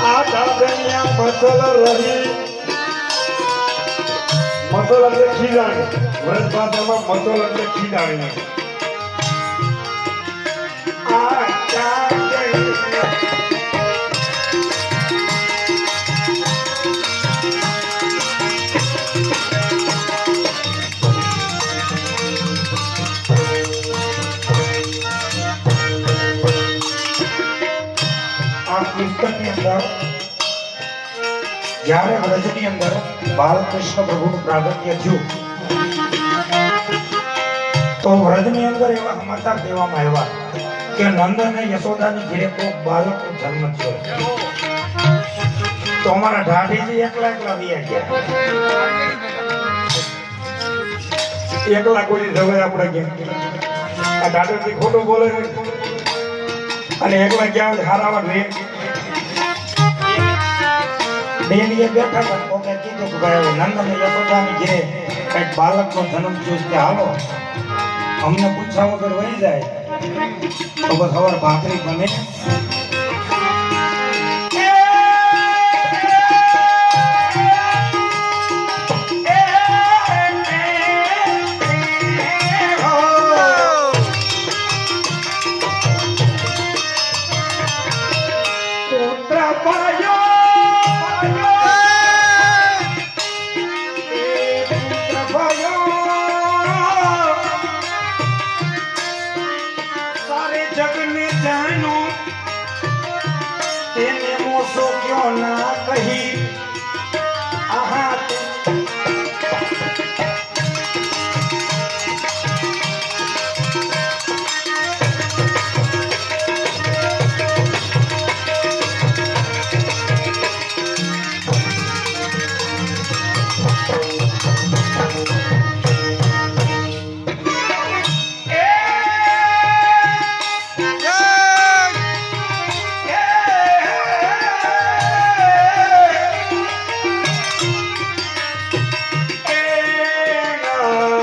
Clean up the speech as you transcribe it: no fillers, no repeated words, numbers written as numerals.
આ દાદનિયા મચલ રહી મચલ એટલે ખીજાણી વ્રજ ભાષામાં મચલ એટલે ખીજાણી આ કીર્તનની અંદર જ્યારે વ્રજની અંદર બાલકૃષ્ણ પ્રભુનું પ્રાગટ્ય થયું તો વ્રજની અંદર એવા સમાચાર દેવામાં આવ્યા કે નંદ અને યશોદાની ઘરે કોઈ બાળકનો જન્મ થયો તો અમારા ઢાઢીજી એકલા વ્યા ગયા એકલા કોઈ જવાય આપણે ગયા આ ઢાઢીજી ખોટું બોલે અને એકલા ગયા હારાવા રે બેનીએ બેઠા હતા કોકે કીધું કે ભાઈ નંદ અને યશોદાની ઘરે કઈક બાળકનો જન્મ થયો કે હાલો અમને પૂછ્યા વગર વહી જાય તો બસ સવાર ભાખરી બને તેને મોસો ક્યો ના કહી આહા